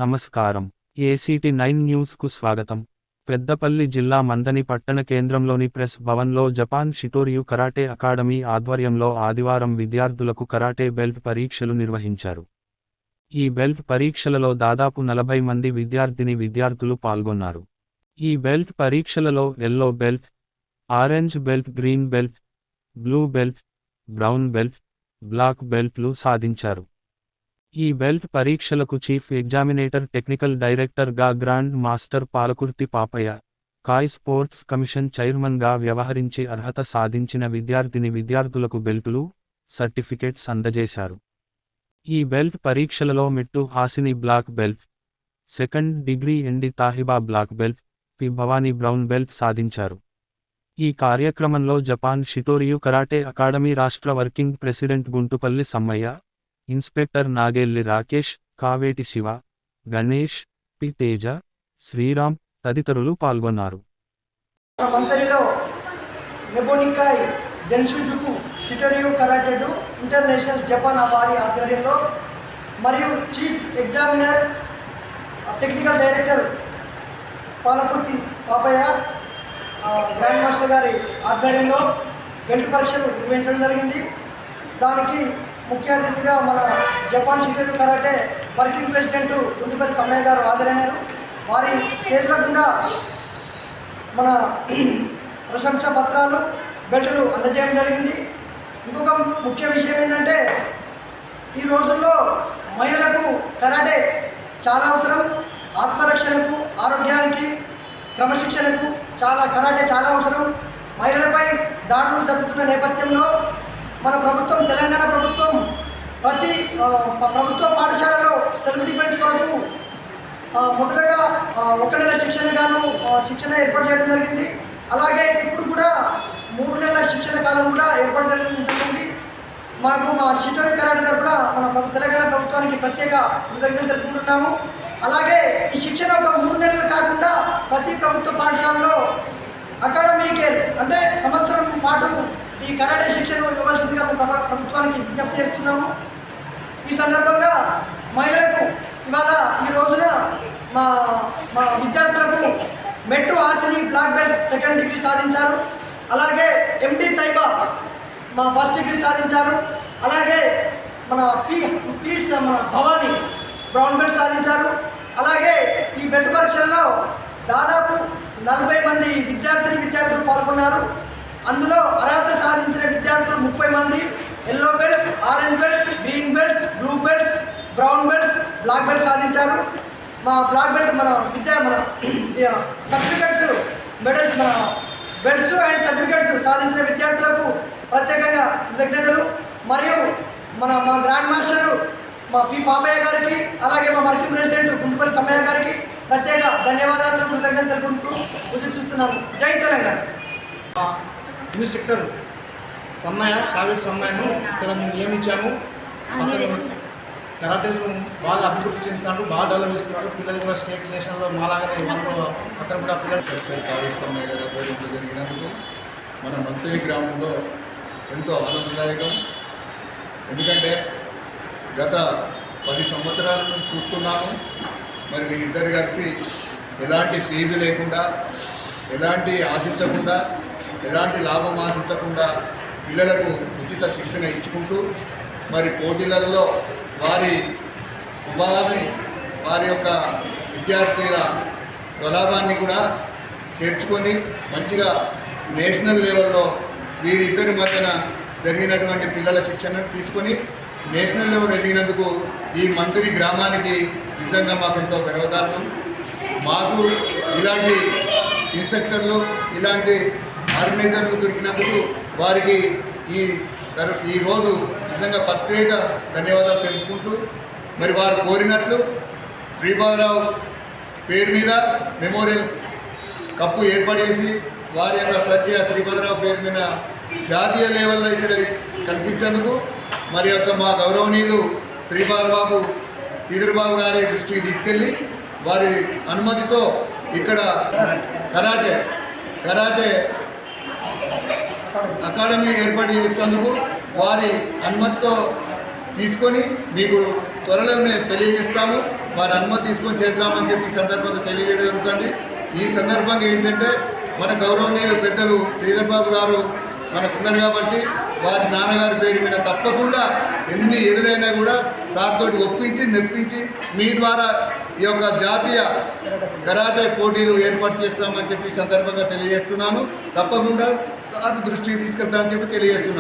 నమస్కారం. ACT9 న్యూస్కు స్వాగతం. పెద్దపల్లి జిల్లా మందని పట్టణ కేంద్రంలోని ప్రెస్ భవన్లో జపాన్ షిటోరియు కరాటే అకాడమీ ఆధ్వర్యంలో ఆదివారం విద్యార్థులకు కరాటే బెల్ట్ పరీక్షలు నిర్వహించారు. ఈ బెల్ట్ పరీక్షలలో దాదాపు 40 మంది విద్యార్థులు పాల్గొన్నారు. ఈ బెల్ట్ పరీక్షలలో yellow belt, orange belt, green belt, blue belt, brown belt, black బెల్ట్లు సాధించారు. ఈ బెల్ట్ పరీక్షలకు చీఫ్ ఎగ్జామినేటర్ టెక్నికల్ డైరెక్టర్గా గ్రాండ్ మాస్టర్ పాలకుర్తి పాపయ్య, కాయ్ స్పోర్ట్స్ కమిషన్ చైర్మన్గా వ్యవహరించి అర్హత సాధించిన విద్యార్థులకు బెల్టులు, సర్టిఫికెట్స్ అందజేశారు. ఈ బెల్ట్ పరీక్షలలో Mettu Hasini black belt, second degree MD Tahiba black belt, P Bhavani brown belt సాధించారు. ఈ కార్యక్రమంలో జపాన్ షిటోరియు కరాటే అకాడమీ రాష్ట్ర working president Guntupalli Sammaiah, inspector Nagelli Rakesh, Kaveti Shiva, Ganesh, P Teja, Sriram తదితరులు పాల్గొన్నారు. Shitoryu karate do international Japan వారి ఆధ్వర్యంలో మరియు chief examiner technical director Palakurthi Papaiah grand master గారి ఆధ్వర్యంలో బెల్ట్ పరీక్షలు నిర్వహించడం జరిగింది. దానికి ముఖ్య అతిథిగా మన Japan Shitoryu karate working president Guntupalli Sammaiah garu హాజరైనారు. వారి చేతుల గుండా మన ప్రశంసా పత్రాలు, బెల్టులు అందజేయడం జరిగింది. ఇంకొక ముఖ్య విషయం ఏంటంటే ఈ రోజుల్లో మహిళలకు కరాటే చాలా అవసరం. ఆత్మరక్షణకు, ఆరోగ్యానికి, క్రమశిక్షణకు కరాటే చాలా అవసరం. మహిళలపై దాడులు జరుగుతున్న నేపథ్యంలో మన ప్రభుత్వం, తెలంగాణ ప్రభుత్వం ప్రతి ప్రభుత్వ పాఠశాలలో సెల్ఫ్ డిఫెన్స్ కొరకు మొదటగా 1 నెల శిక్షణ ఏర్పాటు చేయడం జరిగింది. అలాగే ఇప్పుడు కూడా 3 నెలల శిక్షణ కాలం కూడా ఏర్పాటు చేయడం జరిగింది. మా షిటోరియు కరాటే తరఫున మన తెలంగాణ ప్రభుత్వానికి ప్రత్యేక కృతజ్ఞతలు తెలుపుకుంటున్నాము. అలాగే ఈ శిక్షణ ఒక 3 నెలలు కాకుండా ప్రతి ప్రభుత్వ పాఠశాలలో అకాడమీ కేర్ అంటే సంవత్సరం పాటు ఈ కరాటే శిక్షణ ఇవ్వవలసిందిగా ప్రభుత్వానికి విజ్ఞప్తి చేస్తున్నాము. ఈ సందర్భంగా మహిళలకు ఇవాళ ఈ రోజున మా విద్యార్థులకు Mettu Hasini black belt second degree సాధించారు. అలాగే ఎండి తైబా ఫస్ట్ డిగ్రీ సాధించారు. అలాగే మన భవానీ బ్రౌన్ బెల్ట్ సాధించారు. అలాగే ఈ బెల్ట్ పరీక్షల్లో దాదాపు 40 మంది విద్యార్థులు పాల్గొన్నారు. అందులో అర్హత సాధించిన విద్యార్థులు 30 మంది yellow belts, orange belts, green belts, blue belts, brown belts, black belts సాధించారు. మా బ్లాక్ బెల్ట్ మన certificates, medals, belts and certificates సాధించిన విద్యార్థులకు ప్రత్యేకంగా కృతజ్ఞతలు. మరియు మా గ్రాండ్ మాస్టర్ పి పాపయ్య గారికి, అలాగే మా వర్కింగ్ ప్రెసిడెంట్ గుంటుపల్లి సమ్మయ్య గారికి ప్రత్యేక ధన్యవాదాలు, కృతజ్ఞతలు తెలుపుకుంటూ సూచిస్తున్నాము. జై తెలంగాణ. ఇన్స్ట్రక్టర్ కావేటి సమ్మయ్యను ఇక్కడ మేము నియమించాము. అతను కరాటేను బాగా అభివృద్ధి చేస్తున్నాడు, బాగా డెవలప్ చేస్తున్నాడు. పిల్లలు కూడా స్టేట్ నేషనల్లో మాలాగానే అతను కూడా పిల్లలు కావేటి సమ్మయ్య గారి ఆధ్వర్యంలో జరిగినందుకు మన మంతని గ్రామంలో ఎంతో ఆనందదాయకం. ఎందుకంటే గత 10 సంవత్సరాల నుంచి చూస్తున్నాము. మరి వీరిద్దరు కలిసి ఎలాంటి ఫీజు లేకుండా, ఎలాంటి ఆశించకుండా, ఎలాంటి లాభం ఆశించకుండా పిల్లలకు ఉచిత శిక్షణ ఇచ్చుకుంటూ మరి పోటీలలో వారి స్వభావాన్ని, వారి యొక్క విద్యార్థుల స్వలాభాన్ని కూడా చేర్చుకొని మంచిగా నేషనల్ లెవెల్లో వీరిద్దరి మధ్యన జరిగినటువంటి పిల్లల శిక్షణను తీసుకొని నేషనల్ లెవెల్ ఎదిగినందుకు ఈ మంత్రి గ్రామానికి నిజంగా మాకు ఎంతో గర్వకారణం. మాకు ఇలాంటి ఇన్స్ట్రక్టర్లు, ఇలాంటి ఆర్గనైజర్లు దొరికినందుకు వారికి ఈరోజు నిజంగా ప్రత్యేక ధన్యవాదాలు తెలుపుకుంటూ మరి వారు కోరినట్లు శ్రీపాదరావు పేరు మీద మెమోరియల్ కప్పు ఏర్పాటు చేసి వారి యొక్క సత్య శ్రీపాదరావు పేరు మీద జాతీయ లెవెల్లో ఇక్కడ కల్పించేందుకు మరి యొక్క మా గౌరవనీయులు శ్రీపాదబాబు శ్రీధర్బాబు గారి దృష్టికి తీసుకెళ్ళి వారి అనుమతితో ఇక్కడ కరాటే అకాడమీ ఏర్పాటు చేసేందుకు వారి అనుమతితో తీసుకొని మీకు త్వరలోనే తెలియజేస్తాము. వారి అనుమతి తీసుకొని చేస్తామని చెప్పి ఈ సందర్భంగా తెలియజేయడం జరుగుతుంది. ఈ సందర్భంగా ఏంటంటే మన గౌరవనీయులు పెద్దలు శ్రీధర్ బాబు గారు మనకున్నారు కాబట్టి వారి నాన్నగారి పేరు మీద తప్పకుండా ఎన్ని ఎదురైనా కూడా సార్ తోటి ఒప్పించి మెప్పించి మీ ద్వారా ఈ యొక్క జాతీయ కరాటే పోటీలు ఏర్పాటు చేస్తామని చెప్పి ఈ సందర్భంగా తెలియజేస్తున్నాను. తప్పకుండా సార్ దృష్టికి తీసుకెళ్తామని చెప్పి తెలియజేస్తున్నాను.